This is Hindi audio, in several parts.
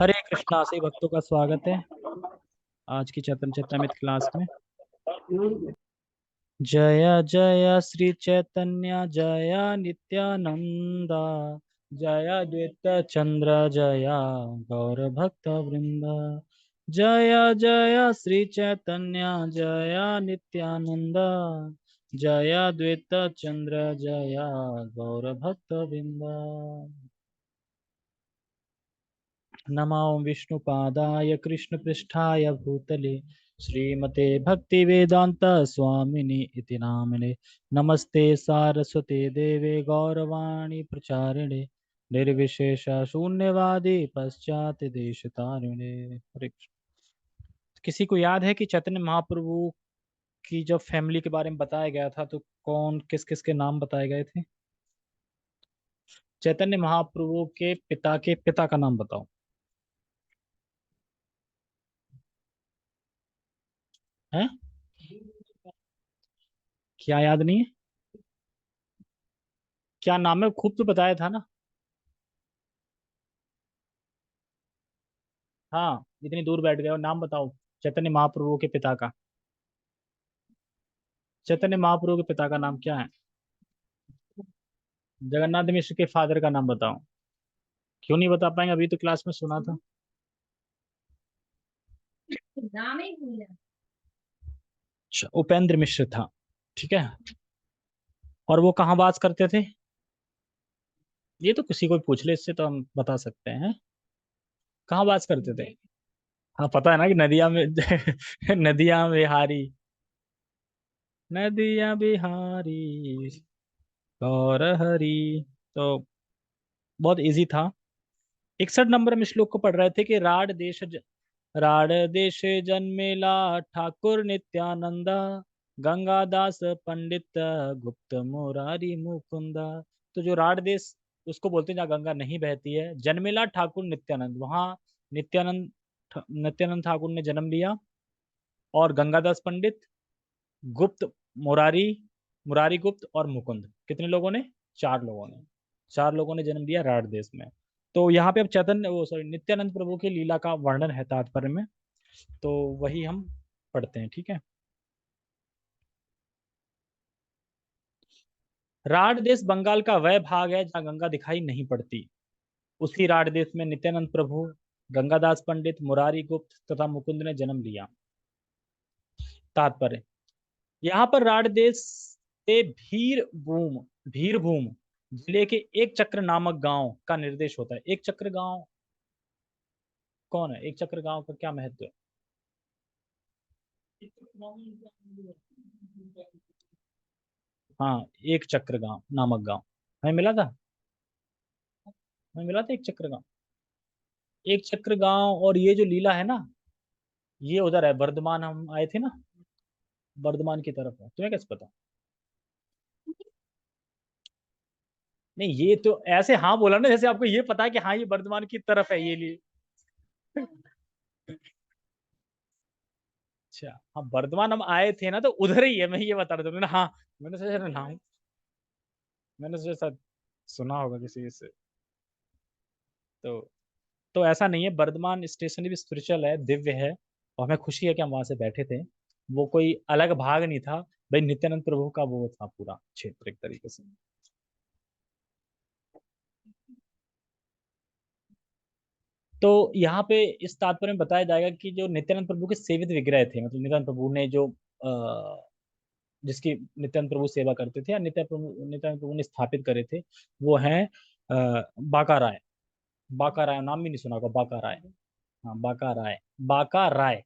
हरे कृष्णा। सही भक्तों का स्वागत है आज की चैतन्य चैतन्यमित क्लास में। जय जय श्री चैतन्य जय नित्यानंदा, जय द्वैत चंद्र जय गौर भक्त वृंदा। जय जय श्री चैतन्य जय नित्यानंदा, जय द्वैत चंद्र जय गौर भक्त वृंदा। नमो विष्णुपादाय कृष्णपृष्ठाय भूतले श्रीमते भक्तिवेदांत स्वामिनि इति नामिने। नमस्ते सारस्वते देवे गौरवाणी प्रचारिणे निर्विशेष शून्यवादी पश्चात देश तारिणे। हरे कृष्ण। किसी को याद है कि चैतन्य महाप्रभु की जब फैमिली के बारे में बताया गया था तो कौन किस किस के नाम बताए गए थे? चैतन्य महाप्रभु के पिता का नाम बताओ। है? क्या याद नहीं है? क्या नाम है? खूब तो बताया था ना। हाँ, इतनी दूर बैठ गए हो, नाम बताओ चैतन्य महाप्रभु के पिता का। चैतन्य महाप्रभु के पिता का नाम क्या है? जगन्नाथ मिश्र के फादर का नाम बताओ। क्यों नहीं बता पाएंगे? अभी तो क्लास में सुना था। नाम ही भूला। अच्छा, उपेंद्र मिश्र था। ठीक है। और वो कहाँ बात करते थे? ये तो किसी को भी पूछ ले, इससे तो हम बता सकते हैं। कहाँ बात करते थे? हाँ, पता है ना कि नदिया में नदिया बिहारी, नदिया बिहारी गौर हरी। तो बहुत इजी था। 61 नंबर में श्लोक को पढ़ रहे थे कि राड देश जन्मेला ठाकुर नित्यानंदा, गंगादास पंडित गुप्त मुरारी मुकुंदा। तो जो राड देश उसको बोलते हैं जहाँ गंगा नहीं बहती है, जन्मेला ठाकुर नित्यानंद, वहाँ नित्यानंद नित्यानंद ठाकुर ने जन्म लिया। और गंगादास पंडित, गुप्त, मुरारी, मुरारी गुप्त और मुकुंद, कितने लोगों ने? चार लोगों ने। चार लोगों ने जन्म लिया राड देश में। तो यहाँ पे अब चैतन्य वो सॉरी नित्यानंद प्रभु की लीला का वर्णन है तात्पर्य में। तो वही हम पढ़ते हैं। ठीक है। राड देश बंगाल का वह भाग है जहाँ गंगा दिखाई नहीं पड़ती। उसी राड देश में नित्यानंद प्रभु, गंगादास पंडित, मुरारी गुप्त तथा मुकुंद ने जन्म लिया। तात्पर्य, यहाँ पर राड देश से भीरभूम जिले के एक चक्र नामक गांव का निर्देश होता है। एक चक्र गांव कौन है? एक चक्र गांव का क्या महत्व है? हाँ, एक चक्र गांव नामक गांव हमें मिला था। हमें मिला था एक चक्र गांव। एक चक्र गांव। और ये जो लीला है ना, ये उधर है वर्धमान, हम आए थे ना, वर्धमान की तरफ है। तुम्हें कैसे पता? नहीं, ये तो ऐसे हाँ बोला ना जैसे आपको ये पता है कि हाँ ये वर्धमान की तरफ है ये लिए। अच्छा, हाँ वर्धमान हम आए थे ना तो उधर ही है, मैं ये बता रहा था ना। हाँ, मैंने सोचा नाम, मैंने सोचा शायद सुना होगा किसी से। तो ऐसा नहीं है, वर्धमान स्टेशन भी स्पिरिचुअल है, दिव्य है। और हमें खुशी है कि हम वहां से बैठे थे। वो कोई अलग भाग नहीं था भाई, नित्यानंद प्रभु का वो था पूरा क्षेत्र एक तरीके से। तो यहाँ पे इस तात्पर्य में बताया जाएगा कि जो नित्यानंद प्रभु के सेवित विग्रह थे, मतलब नित्यानंद प्रभु ने जो जिसकी नित्यानंद प्रभु सेवा करते थे या नित्यानंद प्रभु ने स्थापित करे थे, वो हैं बाका राय। बाका राय नाम भी नहीं सुना होगा, बाका राय। हाँ, बाका राय, बाका राय।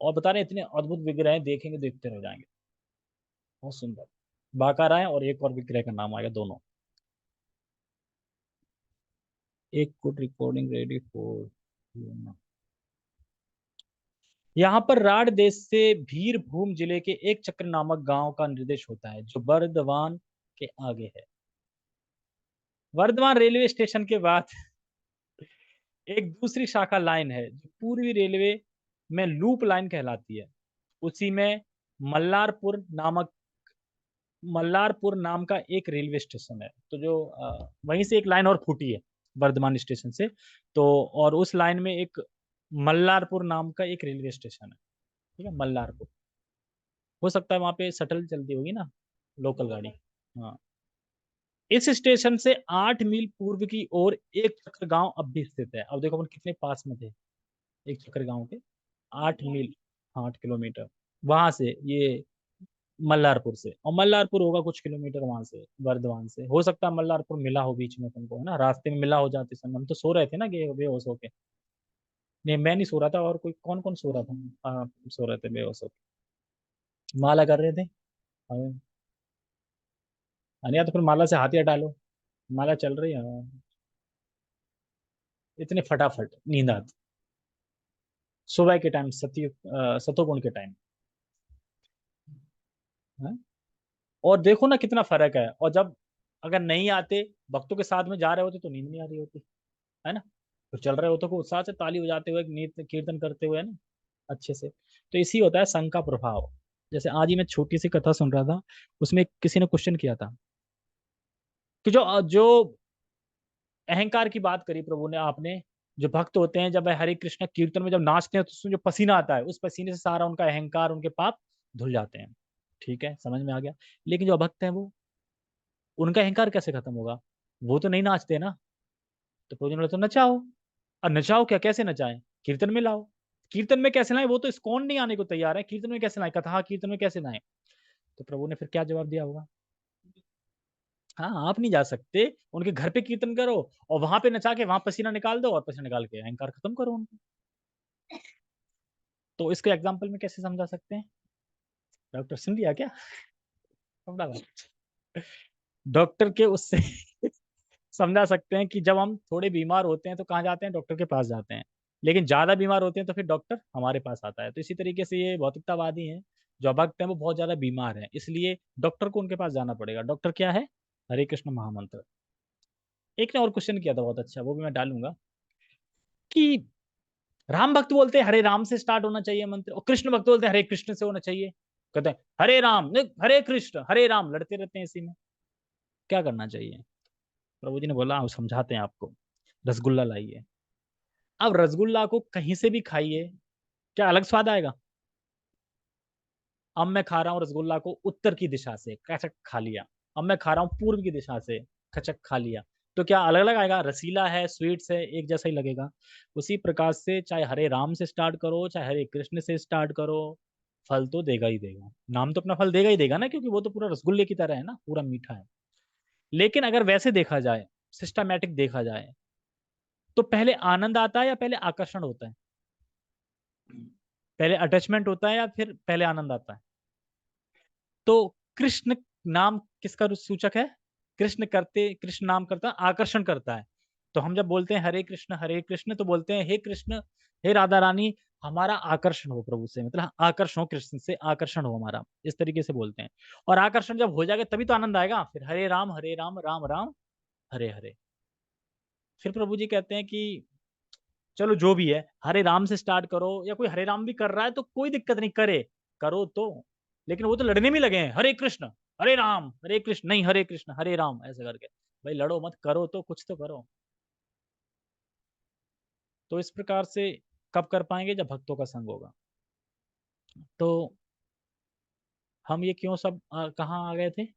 और बता रहे हैं, इतने अद्भुत विग्रह हैं, देखेंगे देखते रह जाएंगे। बहुत सुंदर। बाका राय और एक और विग्रह का नाम आएगा दोनों। एक गुड रिकॉर्डिंग रेडी फॉर। यहाँ पर राड देश से भीरभूम जिले के एक चक्र नामक गांव का निर्देश होता है जो बर्दवान के आगे है। वर्धमान रेलवे स्टेशन के बाद एक दूसरी शाखा लाइन है जो पूर्वी रेलवे में लूप लाइन कहलाती है। उसी में मल्लारपुर नामक मल्लारपुर नाम का एक रेलवे स्टेशन है। तो जो वहीं से एक लाइन और फूटी है। वर्धमान स्टेशन से। तो और उस लाइन में एक मल्लारपुर नाम का एक रेलवे स्टेशन है, ठीक है, मल्लारपुर। हो सकता है वहां पे शटल चलती होगी ना, लोकल गाड़ी। हाँ। इस स्टेशन से 8 मील पूर्व की ओर एक चक्र गांव अब भी स्थित है। अब देखो अपन कितने पास में थे एक चक्र गांव के, 8 मील, 8 किलोमीटर वहां से ये मल्लारपुर से। और मल्लारपुर होगा कुछ किलोमीटर वहां से, वर्धमान से। हो सकता है मल्लारपुर मिला हो बीच में तुमको, है ना, रास्ते में मिला हो जाते समय। हम तो सो रहे थे ना, बेहोश होके। नहीं मैं नहीं सो रहा था, और कोई कौन कौन सो रहा था। हाँ सो रहे थे बेहोश होके, माला कर रहे थे। हाँ, या तो फिर माला से हाथ ही हटा लो, माला चल रही है। हाँ। इतने फटाफट नींद आती सुबह के टाइम, सतोगुण के टाइम। हाँ? और देखो ना कितना फर्क है। और जब अगर नहीं आते, भक्तों के साथ में जा रहे होते तो नींद नहीं आ रही होती, है ना। तो चल रहे होते को उत्साह से ताली बजाते हुए, नित्य कीर्तन करते हुए, है ना, अच्छे से। तो इसी होता है संघ का प्रभाव। जैसे आज ही मैं छोटी सी कथा सुन रहा था, उसमें किसी ने क्वेश्चन किया था कि जो जो अहंकार की बात करी प्रभु ने, आपने, जो भक्त होते हैं जब हरे कृष्ण कीर्तन में जब नाचते हैं तो उसमें जो पसीना आता है, उस पसीने से सारा उनका अहंकार, उनके पाप धुल जाते हैं। ठीक है, समझ में आ गया। लेकिन जो अभक्त हैं वो, उनका अहंकार कैसे खत्म होगा? वो तो नहीं नाचते ना। तो प्रभु जी ने बोला तो नचाओ। और नचाओ क्या, कैसे नचाएं? कीर्तन में लाओ। कीर्तन में कैसे लाए? वो तो इस्कॉन नहीं आने को तैयार है, कीर्तन में कैसे लाए, कथा कीर्तन में कैसे लाए? तो प्रभु ने फिर क्या जवाब दिया होगा? हाँ आप नहीं जा सकते, उनके घर पे कीर्तन करो और वहां पे नचा के वहां पसीना निकाल दो, और पसीना निकाल के अहंकार खत्म करो उनको। तो इसको एग्जाम्पल में कैसे समझा सकते हैं? डॉक्टर सुन लिया क्या? समझा बात? डॉक्टर के उससे समझा सकते हैं कि जब हम थोड़े बीमार होते हैं तो कहाँ जाते हैं? डॉक्टर के पास जाते हैं। लेकिन ज्यादा बीमार होते हैं तो फिर डॉक्टर हमारे पास आता है। तो इसी तरीके से ये भौतिकतावादी हैं, जो अभक्त हैं, वो बहुत ज्यादा बीमार हैं, इसलिए डॉक्टर को उनके पास जाना पड़ेगा। डॉक्टर क्या है? हरे कृष्ण महामंत्र। एक ने और क्वेश्चन किया था बहुत अच्छा, वो भी मैं डालूंगा, कि राम भक्त बोलते हैं हरे राम से स्टार्ट होना चाहिए मंत्र, और कृष्ण भक्त बोलते हैं हरे कृष्ण से होना चाहिए। कहते हैं हरे राम नहीं, हरे कृष्ण, हरे राम लड़ते रहते हैं इसी में, क्या करना चाहिए? प्रभु जी ने बोला हम समझाते हैं आपको। रसगुल्ला लाइए। अब रसगुल्ला को कहीं से भी खाइए, क्या अलग स्वाद आएगा? अब मैं खा रहा हूँ रसगुल्ला को उत्तर की दिशा से, कचक खा लिया। अब मैं खा रहा हूँ पूर्व की दिशा से, कचक खा लिया। तो क्या अलग अलग आएगा? रसीला है, स्वीट्स है, एक जैसा ही लगेगा। उसी प्रकार से चाहे हरे राम से स्टार्ट करो, चाहे हरे कृष्ण से स्टार्ट करो, फल तो देगा ही देगा। नाम तो अपना फल देगा ही देगा ना, क्योंकि वो तो पूरा रसगुल्ले की तरह है ना, पूरा मीठा है। लेकिन अगर वैसे देखा जाए, सिस्टमैटिक देखा जाए, तो पहले आनंद आता है या पहले आकर्षण होता है? पहले अटैचमेंट होता है या फिर पहले आनंद आता है? तो कृष्ण नाम किसका सूचक है? कृष्ण करते, कृष्ण नाम करता आकर्षण करता है। तो हम जब बोलते हैं हरे कृष्ण, तो बोलते हैं हे कृष्ण, हे राधा रानी, हमारा आकर्षण हो प्रभु से, मतलब आकर्षण हो कृष्ण से, आकर्षण हो हमारा, इस तरीके से बोलते हैं। और आकर्षण जब हो जाएगा तभी तो आनंद आएगा। फिर हरे राम राम राम हरे हरे। फिर प्रभु जी कहते हैं कि चलो जो भी है, हरे राम से स्टार्ट करो, या कोई हरे राम भी कर रहा है तो कोई दिक्कत नहीं, करे, करो तो। लेकिन वो तो लड़ने में लगे हैं, हरे कृष्ण हरे राम, हरे कृष्ण नहीं, हरे कृष्ण हरे राम, ऐसे करके। भाई लड़ो मत, करो तो, कुछ तो करो। तो इस प्रकार से कब कर पाएंगे? जब भक्तों का संग होगा। तो हम ये क्यों सब कहाँ आ गए थे?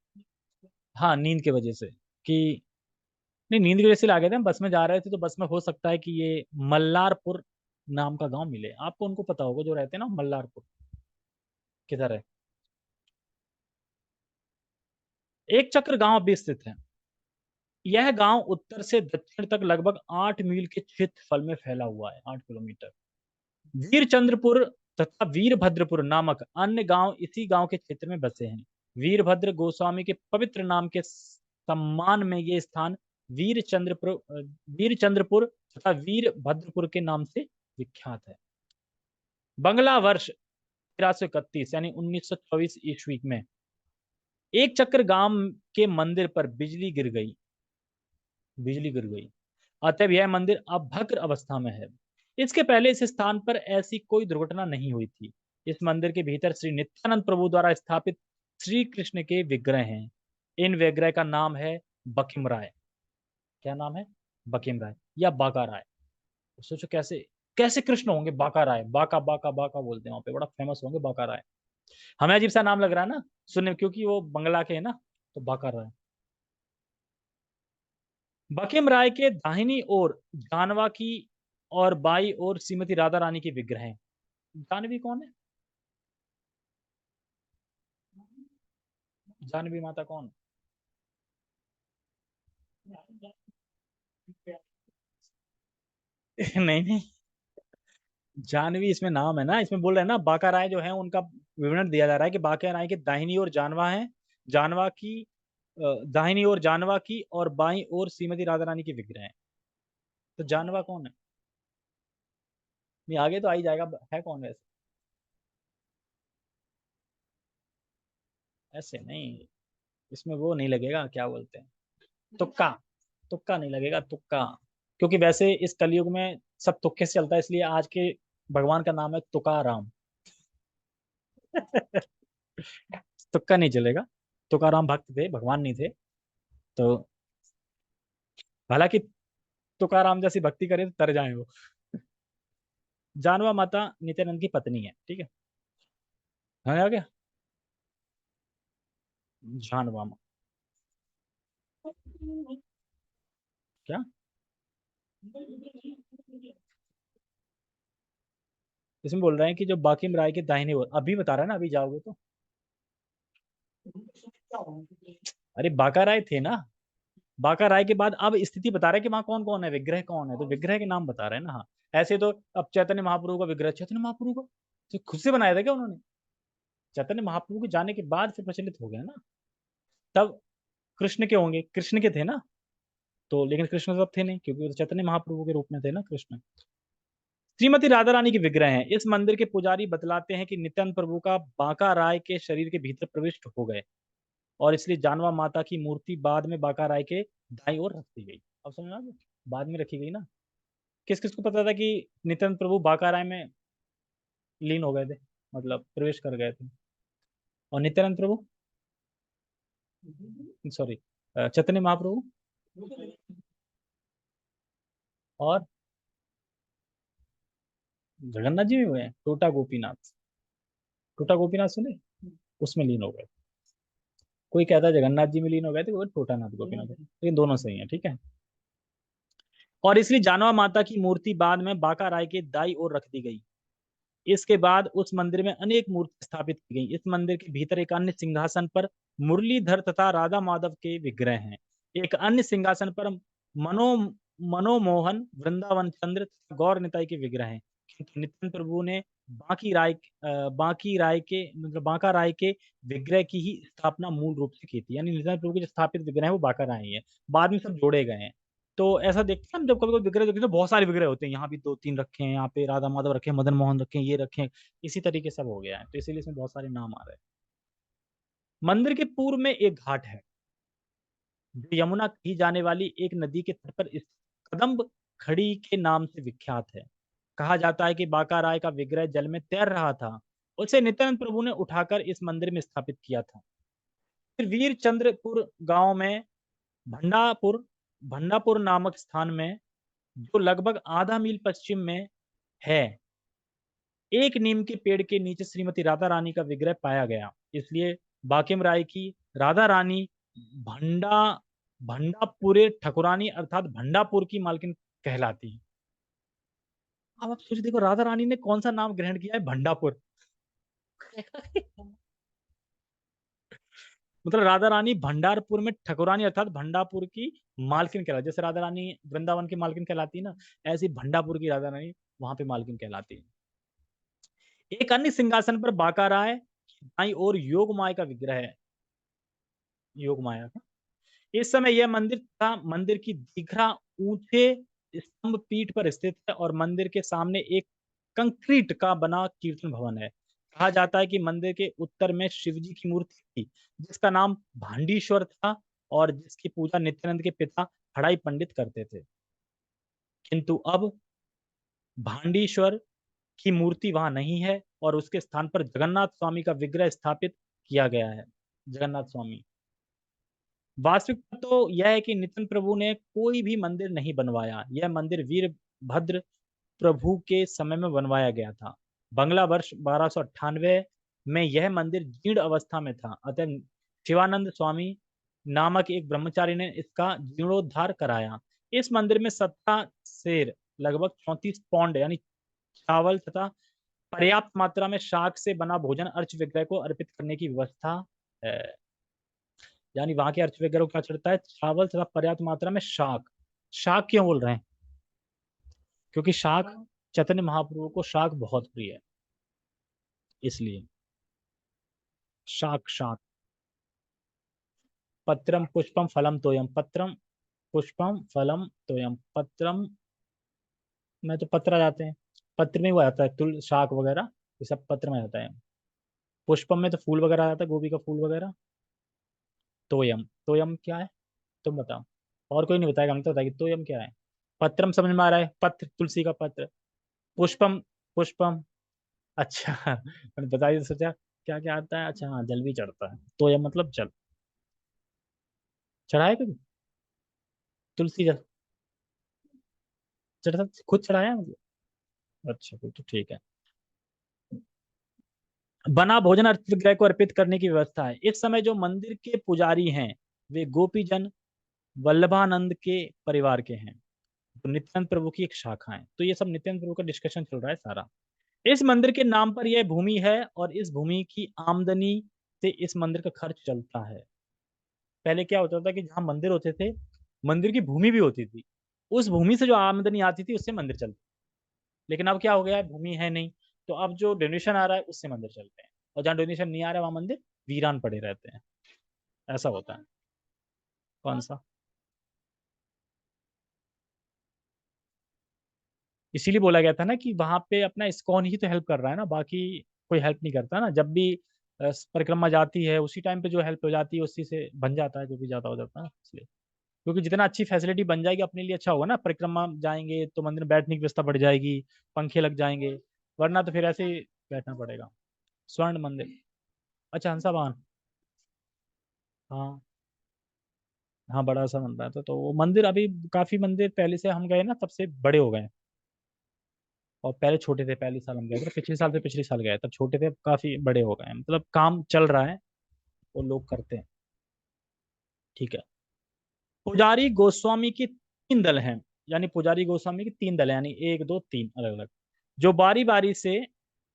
हाँ नींद की वजह से, कि नहीं, नींद की वजह से आ गए थे। हम बस में जा रहे थे, तो बस में हो सकता है कि ये मल्लारपुर नाम का गांव मिले आपको। उनको पता होगा जो रहते हैं ना मल्लारपुर, किधर है। एक चक्र गांव भी स्थित है। यह गांव उत्तर से दक्षिण तक लगभग 8 मील के क्षेत्रफल में फैला हुआ है, 8 किलोमीटर। वीरचंद्रपुर तथा वीरभद्रपुर नामक अन्य गांव इसी गांव के क्षेत्र में बसे हैं। वीरभद्र गोस्वामी के पवित्र नाम के सम्मान में ये स्थान वीरचंद्रपुर वीरचंद्रपुर तथा वीरभद्रपुर के नाम से विख्यात है। बंगला वर्ष 1331 यानी 1924 ईस्वी में एक चक्र गांव के मंदिर पर बिजली गिर गई, बिजली गिर गई। अतः यह मंदिर अब भग्न अवस्था में है। इसके पहले इस स्थान पर ऐसी कोई दुर्घटना नहीं हुई थी। इस मंदिर के भीतर श्री नित्यानंद प्रभु द्वारा स्थापित श्री कृष्ण के विग्रह हैं। इन विग्रह का नाम है बखिम राय। क्या नाम है? बकीम राय या बाका राय। तो सोचो कैसे कैसे कृष्ण होंगे, बाका राय, बाका बाका बाका बोलते हैं वहां पे, बड़ा फेमस होंगे बाका राय। हमें अजीब सा नाम लग रहा है ना सुनने में, क्योंकि वो बंगला के है ना, तो बाका राय। बकीम राय के दाहिनी ओर जानवा की और बाई ओर श्रीमती राधा रानी के विग्रह हैं। जानवी कौन है? जानवी माता कौन? नहीं नहीं, जानवी इसमें नाम है ना, इसमें बोल रहे हैं ना बाका राय जो है उनका विवरण दिया जा रहा है कि बाका राय के दाहिनी ओर जानवा है, जानवा की दाहिनी ओर जानवा की और बाई ओर श्रीमती राधा रानी के विग्रह हैं। तो जानवा कौन है? नहीं आगे तो आ ही जाएगा, है कौन वैसे? ऐसे नहीं, इसमें वो नहीं लगेगा, क्या बोलते हैं, तुक्का। तुक्का नहीं लगेगा, तुक्का। क्योंकि वैसे इस कलयुग में सब तुक्के से चलता है, इसलिए आज के भगवान का नाम है तुकाराम। तुक्का नहीं चलेगा। तुकाराम भक्त थे, भगवान नहीं थे। तो हालांकि तुकाराम जैसी भक्ति करे तो तर जाए वो। जानवा माता नित्यानंद की पत्नी है, ठीक है। हाँ आ गया। जानवा क्या? इसमें बोल रहे हैं कि जो बाकीम राय के दाहिने ओर, अभी बता रहा है ना, अभी जाओगे तो। अरे बाका राय थे ना, बाका राय के बाद अब स्थिति बता रहा है कि वहां कौन कौन है, विग्रह कौन है, तो विग्रह के नाम बता रहे हैं ना। हाँ, ऐसे तो अब चैतन्य महाप्रभु का विग्रह, चैतन्य महाप्रभु का तो खुद से बनाया था क्या उन्होंने? चैतन्य महाप्रभु के जाने के बाद फिर प्रचलित हो गया ना। तब कृष्ण के होंगे, कृष्ण के थे ना। तो लेकिन कृष्ण तब थे नहीं, क्योंकि वो तो चैतन्य महाप्रभु के रूप में थे ना कृष्ण। श्रीमती राधा रानी के विग्रह हैं। इस मंदिर के पुजारी बतलाते हैं कि नित्यानंद प्रभु का बांका राय के शरीर के भीतर प्रविष्ट हो गए, और इसलिए जानवा माता की मूर्ति बाद में बांका राय के दाईं ओर रख दी गई। अब समझ में आ गया? बाद में रखी गई ना। किस किस को पता था कि नित्यानंद प्रभु बांका राय में लीन हो गए थे, मतलब प्रवेश कर गए थे? और नित्यानंद प्रभु, सॉरी, चैतन्य महाप्रभु और जगन्नाथ जी में हुए हैं, टोटा गोपीनाथ। टोटा गोपीनाथ सुने, उसमें लीन हो गए। कोई कहता है जगन्नाथ जी में लीन हो गए थे, कोई टोटा नाथ गोपीनाथ, लेकिन दोनों सही है, ठीक है। और इसलिए जानवा माता की मूर्ति बाद में बांका राय के दाई ओर रख दी गई। इसके बाद उस मंदिर में अनेक मूर्ति स्थापित की गई। इस मंदिर के भीतर एक अन्य सिंहासन पर मुरलीधर तथा राधा माधव के विग्रह हैं। एक अन्य सिंहासन पर मनो मनोमोहन वृंदावन चंद्र तथा गौर निताई के विग्रह हैं। किंतु नित्यानंद प्रभु ने बांकी राय के मतलब बांका राय के विग्रह की ही स्थापना मूल रूप से की थी। यानी नित्यानंद प्रभु के जो स्थापित विग्रह है वो बांका राय ही है, बाद में सब जोड़े गए हैं। तो ऐसा देखते हैं हम, जब कभी कभी विग्रह देखते हैं तो बहुत सारे विग्रह होते हैं, यहाँ भी दो तीन रखे हैं, यहाँ पे राधा माधव रखे हैं, मदन मोहन रखे हैं, ये रखे हैं। इसी तरीके सब हो गया है, तो इसीलिए इसमें बहुत सारे नाम आ रहे हैं। मंदिर के पूर्व में एक घाट है, जो यमुना कही जाने वाली एक नदी के तट पर स्थित कदम्ब खड़ी के नाम से विख्यात है। कहा जाता है कि बांका राय का विग्रह जल में तैर रहा था, उसे नित्यानंद प्रभु ने उठाकर इस मंदिर में स्थापित किया था। फिर वीर चंद्रपुर गांव में भंडापुर भंडापुर नामक स्थान में, जो लगभग आधा मील पश्चिम में है, एक नीम के पेड़ के नीचे श्रीमती राधा रानी का विग्रह पाया गया। इसलिए बाकिम राय की राधा रानी भंडा भंडापुरे ठकुरानी अर्थात भंडापुर की मालकिन कहलाती है। अब आप सोच देखो, राधा रानी ने कौन सा नाम ग्रहण किया है, भंडापुर। मतलब राधा रानी भंडारपुर में ठकुरानी अर्थात भंडापुर की मालकिन कहलाती, जैसे राधा रानी वृंदावन की मालकिन कहलाती है ना, ऐसे ही भंडापुर की राधा रानी वहां पे मालकिन कहलाती है। एक अन्य सिंहासन पर बांका राय दाईं ओर योग माया का विग्रह है। योग माया का इस समय यह मंदिर था, मंदिर की दीघा ऊंचे स्तंभ पीठ पर स्थित है, और मंदिर के सामने एक कंक्रीट का बना कीर्तन भवन है। कहा जाता है कि मंदिर के उत्तर में शिव जी की मूर्ति थी, जिसका नाम भांडीश्वर था, और जिसकी पूजा नित्यानंद के पिता हड़ाई पंडित करते थे। किंतु अब भांडीश्वर की मूर्ति वहां नहीं है, और उसके स्थान पर जगन्नाथ स्वामी का विग्रह स्थापित किया गया है। जगन्नाथ स्वामी वास्तविकता तो यह है कि नित्यानंद प्रभु ने कोई भी मंदिर नहीं बनवाया। यह मंदिर वीरभद्र प्रभु के समय में बनवाया गया था। बंगला वर्ष 1298 में यह मंदिर जीर्ण अवस्था में था, अतः शिवानंद स्वामी नामक एक ब्रह्मचारी ने इसका जीर्णोद्धार कराया। इस मंदिर में 17 शेर, लगभग 34 पौंड यानी चावल तथा पर्याप्त मात्रा में शाक से बना भोजन अर्च विग्रह को अर्पित करने की व्यवस्था है। यानी वहां के अर्च विग्रह को क्या चढ़ता है? चावल तथा पर्याप्त मात्रा में शाक। शाक क्यों बोल रहे हैं? क्योंकि शाक, चैतन्य महाप्रभु को शाक बहुत प्रिय है, इसलिए शाक शाक। पत्रम पुष्पम फलम तोयम, पत्रम पुष्पम फलम तोयम। पत्रम में तो पत्र आ जाते हैं, पत्र में वो आता है तुल शाक वगैरह, ये सब पत्र में आता है। पुष्पम में तो फूल वगैरह आ जाता है, गोभी का फूल वगैरह। तोयम, तोयम क्या है? तुम बताओ, और कोई नहीं बताएगा, हम तो बताएगी तोयम क्या है। पत्रम समझ में आ रहा है, पत्र तुलसी का पत्र। पुष्पम, पुष्पम, अच्छा मैंने बताया, सोचा क्या क्या आता है। अच्छा हाँ, जल भी चढ़ता है, तोयम मतलब जल। चढ़ाया कभी तुलसी जल? चढ़ा, खुद चढ़ाया मतलब? अच्छा फिर तो ठीक है। बना भोजन अर्पित विग्रह को अर्पित करने की व्यवस्था है। इस समय जो मंदिर के पुजारी हैं वे गोपीजन वल्लभानंद के परिवार के हैं, तो नित्यानंद प्रभु की एक शाखा है। तो ये सब नित्यानंद प्रभु का डिस्कशन चल रहा है सारा। इस मंदिर के नाम पर यह भूमि है और इस भूमि की आमदनी से इस मंदिर का खर्च चलता है। पहले क्या होता था कि जहाँ मंदिर होते थे, मंदिर की भूमि भी होती थी, उस भूमि से जो आमदनी आती थी उससे मंदिर चलते। लेकिन अब क्या हो गया है, भूमि है नहीं, तो अब जो डोनेशन आ रहा है उससे मंदिर चलते हैं, और जहाँ डोनेशन नहीं आ रहा है वहां मंदिर वीरान पड़े रहते हैं। ऐसा होता है। कौन सा? इसीलिए बोला गया था ना कि वहां पे अपना इस्कॉन ही तो हेल्प कर रहा है ना, बाकी कोई हेल्प नहीं करता ना। जब भी परिक्रमा जाती है उसी टाइम पे जो हेल्प हो जाती है उसी से बन जाता है, जो भी ज्यादा हो जाता है ना, इसलिए। क्योंकि जितना अच्छी फैसिलिटी बन जाएगी अपने लिए अच्छा होगा ना, परिक्रमा जाएंगे तो मंदिर में बैठने की व्यवस्था बढ़ जाएगी, पंखे लग जाएंगे, वरना तो फिर ऐसे ही बैठना पड़ेगा। स्वर्ण मंदिर, अच्छा हंसा वाहन, हाँ। हाँ बड़ा सा बन रहा था, तो वो मंदिर अभी, काफी मंदिर पहले से हम गए ना तब से बड़े हो गए हैं। और पहले छोटे थे, पहले साल हम गए थे, पिछले साल से पिछले साल गए तब छोटे थे, अब काफी बड़े हो गए हैं, मतलब काम चल रहा है, वो लोग करते हैं। ठीक है। पुजारी गोस्वामी की तीन दल हैं, यानी पुजारी गोस्वामी की तीन दल हैं, यानी एक दो तीन अलग अलग, जो बारी बारी से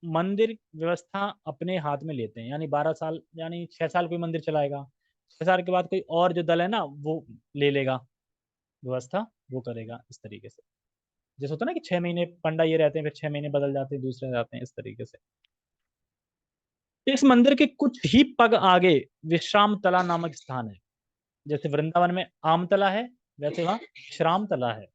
मंदिर व्यवस्था अपने हाथ में लेते हैं। यानी 12 साल, यानी 6 साल कोई मंदिर चलाएगा, 6 साल के बाद कोई और जो दल है ना वो ले लेगा व्यवस्था, वो करेगा इस तरीके से। जैसे होता है ना कि 6 महीने पंडा ये रहते हैं, फिर 6 महीने बदल जाते हैं, दूसरे जाते हैं, इस तरीके से। इस मंदिर के कुछ ही पग आगे विश्राम तला नामक स्थान है। जैसे वृंदावन में आमतला है, वैसे वहां विश्राम तला है,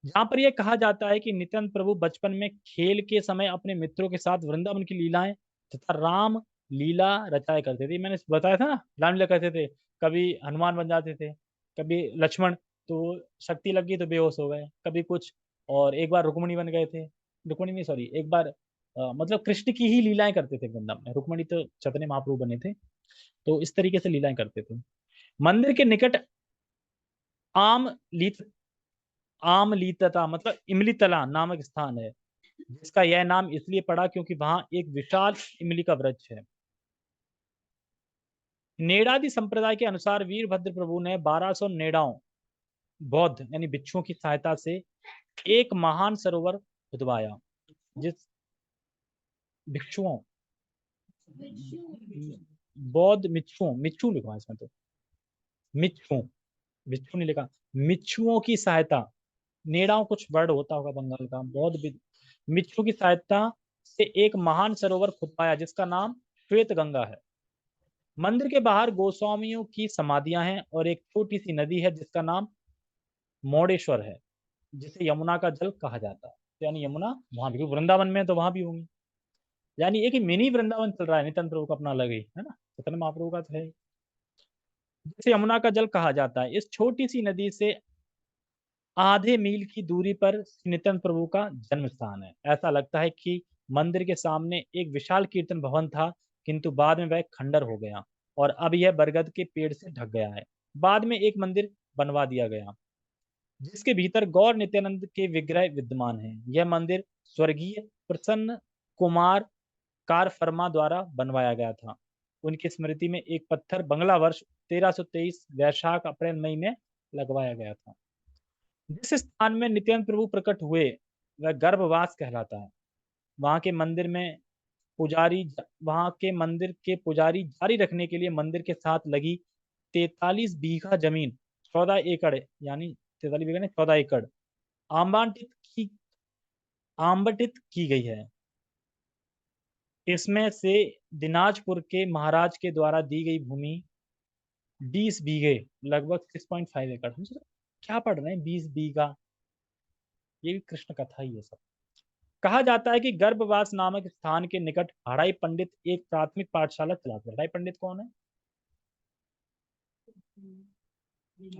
जहां पर यह कहा जाता है कि नित्यानंद प्रभु बचपन में खेल के समय अपने मित्रों के साथ वृंदावन की लीलाएं तथा राम लीला रचाया करते थे। मैंने बताया था ना, रामलीला करते थे, कभी हनुमान बन जाते थे, कभी लक्ष्मण, तो शक्ति लग गई तो बेहोश हो गए, कभी कुछ, और एक बार रुक्मणी बन गए थे, रुक्मणी नहीं सॉरी, एक बार मतलब कृष्ण की ही लीलाएं करते थे वृंदावन में, रुक्मणी तो चैतन्य महाप्रभु बने थे। तो इस तरीके से लीलाएं करते थे। मंदिर के निकट आम लीत आमलीतता मतलब इमली तला नामक स्थान है, जिसका यह नाम इसलिए पड़ा क्योंकि वहां एक विशाल इमली का वृक्ष है। नेड़ादि संप्रदाय के अनुसार वीरभद्र प्रभु ने 1200 नेड़ाओं, बौद्ध यानी भिक्षुओं की सहायता से एक महान सरोवर खुदवाया। जिस भिक्षुओं, बौद्ध मिच्छुओं, मिच्छू लिखा है इसमें तो, मिच्छुओं, भिक्षु नहीं लिखा, मिच्छुओं की सहायता, नेड़ाओं कुछ वर्ड होता होगा बंगाल का, बौद्ध मिच्छू की सहायता से एक महान सरोवर खुदवाया जिसका नाम श्वेत गंगा है। मंदिर के बाहर गोस्वामियों की समाधियां हैं और एक छोटी सी नदी है जिसका नाम मोडेश्वर है, जिसे यमुना का जल कहा जाता है। तो यानी यमुना वहां भी, वृंदावन में तो वहां भी होंगी, यानी एक मिनी वृंदावन चल रहा है नित्यानंद प्रभु का अपना अलग ही है ना, चैतन्य महाप्रभु का तो है ही। जिसे यमुना का जल कहा जाता है। इस छोटी सी नदी से आधे मील की दूरी पर नित्यानंद प्रभु का जन्म स्थान है। ऐसा लगता है कि मंदिर के सामने एक विशाल कीर्तन भवन था, किंतु बाद में वह खंडर हो गया और अब यह बरगद के पेड़ से ढक गया है। बाद में एक मंदिर बनवा दिया गया जिसके भीतर गौर नित्यानंद के विग्रह विद्यमान हैं। यह मंदिर स्वर्गीय प्रसन्न कुमार कारफर्मा द्वारा बनवाया गया था। उनकी स्मृति में एक पत्थर बंगला वर्ष 1323 वैशाख अप्रैल मई में लगवाया गया था। जिस स्थान में नित्यानंद प्रभु प्रकट हुए वह गर्भवास कहलाता है। वहां के मंदिर में पुजारी वहां के मंदिर के पुजारी जारी रखने के लिए मंदिर के साथ लगी 43 बीघा जमीन 14 एकड़ यानी 43 बीघा नहीं 14 एकड़ आवंटित की आवंटित की गई है। इसमें से दिनाजपुर के महाराज के द्वारा दी गई भूमि 20 बीघे लगभग 6.5 एकड़। हम क्या पढ़ रहे हैं 20 बीघा, ये भी कृष्ण कथा ही है सब। कहा जाता है कि गर्भवास नामक स्थान के निकट हड़ाई पंडित एक प्राथमिक पाठशाला चलाते। हड़ाई पंडित कौन है?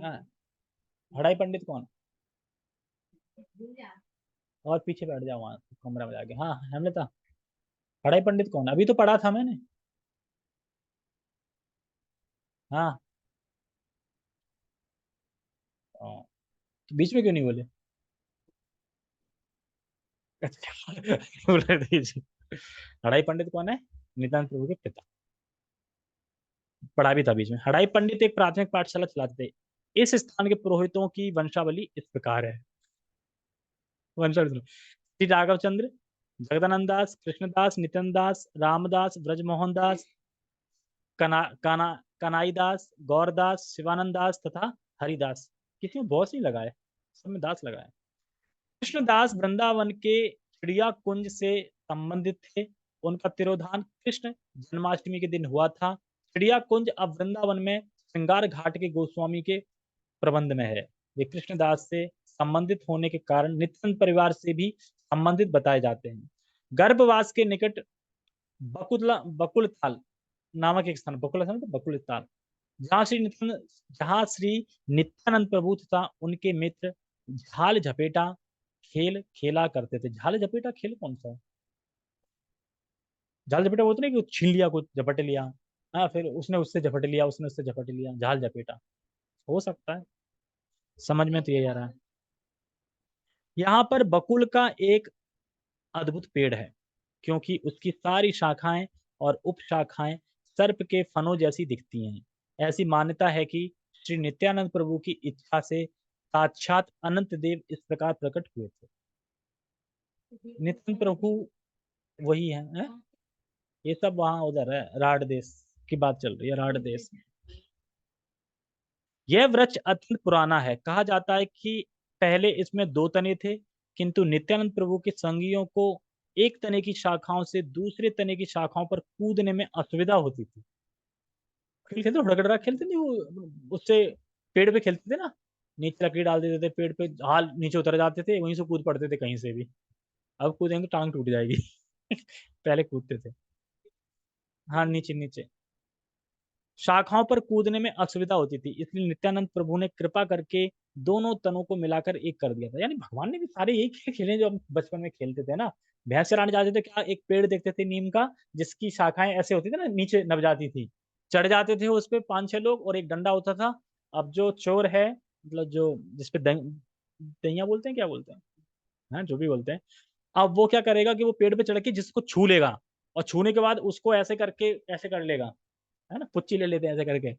हाँ, हड़ाई पंडित कौन? और पीछे बैठ जाओ वहां कमरा में जाके। हाँ हेमलता, हड़ाई पंडित कौन है? अभी तो पढ़ा था मैंने। हाँ। तो बीच में क्यों नहीं बोले? बोल रहे थे। हड़ाई पंडित कौन है? नित्यानंद प्रभु के पिता। पढ़ा भी था बीच में। हड़ाई पंडित एक प्राथमिक पाठशाला चलाते थे। इस स्थान के पुरोहितों की वंशावली इस प्रकार है। वंशावली श्री राघव चंद्र, जगदानंद दास, कृष्णदास, नितिन दास, रामदास, ब्रजमोहन दास, कना काना कनाईदास, गौरदास, शिवानंद दास तथा हरिदास। किसी में बॉस नहीं लगाए, सब में दास लगाए। कृष्णदास वृंदावन के चिड़िया कुंज से संबंधित थे। उनका तिरोधान कृष्ण जन्माष्टमी के दिन हुआ था। चिड़िया कुंज अब वृंदावन में श्रृंगार घाट के गोस्वामी के प्रबंध में है। ये कृष्णदास से संबंधित होने के कारण नित्यानंद परिवार से भी संबंधित बताए जाते हैं। गर्भवास के निकट बकुल ताल नामक एक स्थान, बकुल ताल, जहाँ श्री नित्यानंद प्रभु तथा उनके मित्र झाल झपेटा खेल खेला करते थे। झाल झपेटा खेल कौन सा है? झाल झपेटा वो तो नहीं कि छीन लिया कुछ झपट लिया। हाँ, फिर उसने उससे झपट लिया, उसने उससे झपट लिया, झाल झपेटा हो सकता है। समझ में तो ये आ रहा है। यहाँ पर बकुल का एक अद्भुत पेड़ है क्योंकि उसकी सारी शाखाएं और उपशाखाएं सर्प के फनों जैसी दिखती हैं। ऐसी मान्यता है कि श्री नित्यानंद प्रभु की इच्छा से साक्षात अनंत देव इस प्रकार प्रकट हुए थे। नित्यानंद प्रभु वही है? ये सब वहां उधर है, राड देश की बात चल रही है, राड देश। यह वृक्ष अत्यंत पुराना है। कहा जाता है कि पहले इसमें 2 तने थे, किंतु नित्यानंद प्रभु के संगियों को एक तने की शाखाओं से दूसरे तने की शाखाओं पर कूदने में असुविधा होती थी। खेलते थे, हुड़गड़रा खेलते थे वो, उससे पेड़ पे खेलते थे ना, नीचे लकड़ी डाल देते थे पेड़ पे, हाल नीचे उतर जाते थे, वहीं से कूद पड़ते थे कहीं से भी। अब कूदेंगे तो टांग टूट जाएगी। पहले कूदते थे। हाँ, नीचे नीचे शाखाओं पर कूदने में असुविधा होती थी, इसलिए नित्यानंद प्रभु ने कृपा करके दोनों तनों को मिलाकर एक कर दिया था। यानी भगवान ने भी सारे यही खेल खेले जो हम बचपन में खेलते थे ना। भैंस चराने जाते थे, क्या एक पेड़ देखते थे नीम का, जिसकी शाखाएं ऐसे होती थी ना, नीचे नब जाती थी। चढ़ जाते थे उस पे 5-6 लोग और एक डंडा होता था। अब जो चोर है, मतलब जो जिसपे दहिया बोलते हैं, क्या बोलते हैं, हाँ जो भी बोलते हैं, अब वो क्या करेगा कि वो पेड़ पे चढ़ के जिसको छू लेगा, और छूने के बाद उसको ऐसे करके ऐसे कर लेगा, है ना, पुच्ची ले लेते हैं ऐसे करके।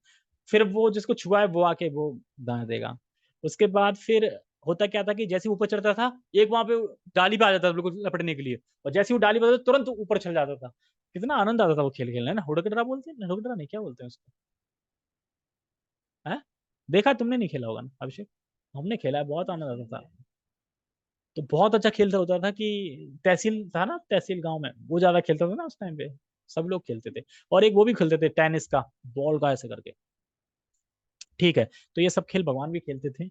फिर वो जिसको छुआ है वो आके वो दाना देगा। उसके बाद फिर होता क्या था कि जैसे ऊपर चढ़ता था, एक वहां पे डाली पे आ जाता था बिल्कुल लपटने के लिए, और जैसे वो डाली पे आता था, तुरंत ऊपर चढ़ जाता था। कितना आनंद आता था वो खेल खेलने, है ना। हुड़कड़ा बोलते हैं, हुड़कड़ा नहीं, क्या बोलते हैं उसको, है? देखा तुमने, नहीं खेला होगा ना अभिषेक? हमने खेला है, बहुत आनंद आता था। तो बहुत अच्छा खेलता होता था कि तहसील था ना, तहसील गांव में वो ज्यादा खेलता था ना उस टाइम पे, सब लोग खेलते थे। और एक वो भी खेलते थे टेनिस का, बॉल का ऐसे करके। ठीक है, तो ये सब खेल भगवान भी खेलते थे,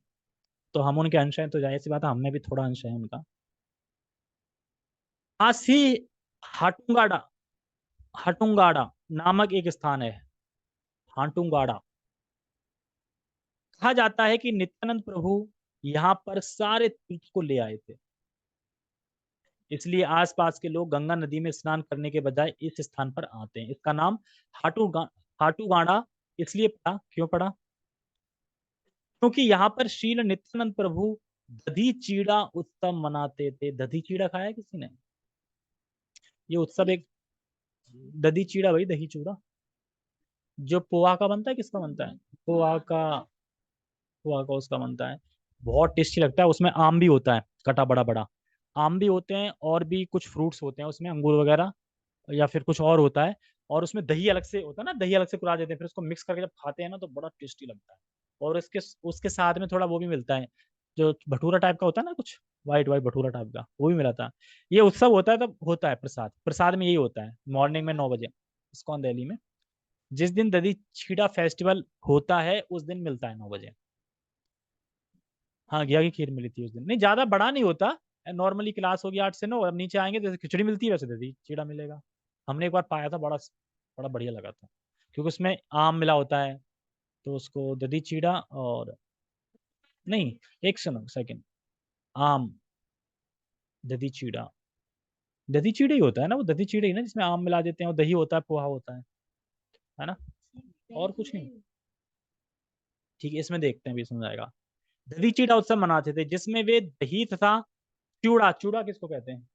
तो हम उनके अंश हैं, तो जाहिर सी बात है हमें भी थोड़ा अंश है उनका। काशी हाटुंगाड़ा, हाटुंगाड़ा नामक एक स्थान है, हाटुंगाड़ा। कहा जाता है कि नित्यानंद प्रभु यहाँ पर सारे तीर्थ को ले आए थे, इसलिए आसपास के लोग गंगा नदी में स्नान करने के बजाय इस स्थान पर आते हैं। इसका नाम हाटू हाटूगाड़ा इसलिए पड़ा, क्यों पड़ा? क्योंकि यहाँ पर शील नित्यानंद प्रभु दधी चीड़ा उत्सव मनाते थे। दधी चीड़ा खाया है किसी ने? ये उत्सव एक, दधी चीड़ा भाई, दही चूड़ा जो पोहा का बनता है, किसका बनता है? पोहा का, पोहा का उसका बनता है। बहुत टेस्टी लगता है। उसमें आम भी होता है, कटा बड़ा बड़ा आम भी होते हैं, और भी कुछ फ्रूट्स होते हैं उसमें, अंगूर वगैरह, या फिर कुछ और होता है। और उसमें दही अलग से होता है ना, दही अलग से कुला देते हैं, फिर उसको मिक्स करके जब खाते हैं ना तो बड़ा टेस्टी लगता है। और उसके उसके साथ में थोड़ा वो भी मिलता है, जो भटूरा टाइप का होता है ना, कुछ वाइट वाइट भटूरा टाइप का, वो भी मिला था। ये उत्सव होता है तब होता है प्रसाद, प्रसाद में यही होता है मॉर्निंग में 9 बजे इस्कॉन दिल्ली में। जिस दिन दधी छीड़ा फेस्टिवल होता है उस दिन मिलता है 9 बजे। हाँ, घिया की खीर मिली थी उस दिन। नहीं, ज्यादा बड़ा नहीं होता, नॉर्मली क्लास होगी 8 से 9, अब नीचे आएंगे जैसे खिचड़ी मिलती है वैसे दधी चीड़ा मिलेगा। हमने एक बार पाया था, बड़ा बड़ा बढ़िया लगा था, क्योंकि उसमें आम मिला होता है, तो उसको दधी चीड़ा और, नहीं, एक सुनो सेकंड, आम, दधी चीड़ा, दधी चीड़ा ही होता है ना, वो दधी चीड़ा ही ना जिसमें आम मिला देते हैं, और दही होता है, पोहा होता है ना, और कुछ नहीं। ठीक है, इसमें देखते हैं, भी समझ आएगा। दधी चीड़ा उत्सव मनाते थे जिसमें वे दही तथा चूड़ा, चूड़ा किसको कहते हैं,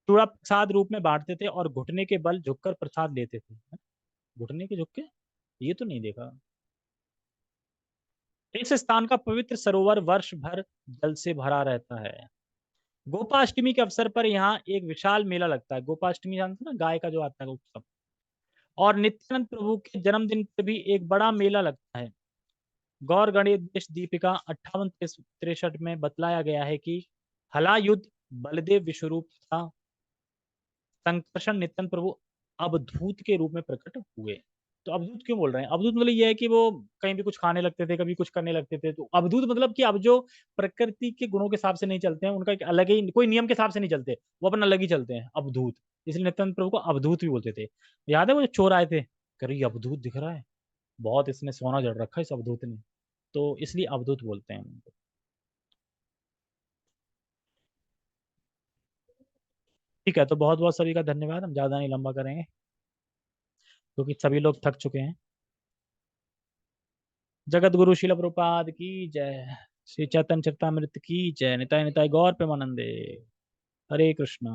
चूड़ा प्रसाद रूप में बांटते थे और घुटने के बल झुककर प्रसाद लेते थे। घुटने के झुक के, ये तो नहीं देखा। इस स्थान का पवित्र सरोवर वर्ष भर जल से भरा रहता है। गोपाष्टमी के अवसर पर यहाँ एक विशाल मेला लगता है। गोपाष्टमी जानते हैं ना, गाय का जो आता है उत्सव। और नित्यानंद प्रभु के जन्मदिन पर भी एक बड़ा मेला लगता है। गौर गणेश दीपिका 58-63 में बतलाया गया है कि हला युद्ध बलदेव विश्वरूप था, संकर्षण नित्यानंद प्रभु अवधूत के रूप में प्रकट हुए। तो अवधूत क्यों बोल रहे हैं? अवधूत मतलब ये है कि वो कहीं भी कुछ खाने लगते थे, कभी कुछ करने लगते थे, तो अवधूत मतलब कि अब जो प्रकृति के गुणों के हिसाब से नहीं चलते हैं, उनका एक अलग ही, कोई नियम के हिसाब से नहीं चलते, वो अपना अलग ही चलते हैं, अवधूत। इसलिए नित्यानंद प्रभु को अवधूत भी बोलते थे। याद है वो जो चोर आए थे, कह रहे ये अवधूत दिख रहा है, बहुत इसने सोना जड़ रखा है इस अवधूत ने, तो इसलिए अवधूत बोलते हैं उनको। ठीक है, तो बहुत बहुत सभी का धन्यवाद। हम ज्यादा नहीं लंबा करेंगे, क्योंकि सभी लोग थक चुके हैं। जगत गुरु शिल प्रभुपाद की जय। श्री चैतन्य चरितमृत की जय। निताय निताय गौर प्रेमानंदे। हरे कृष्णा।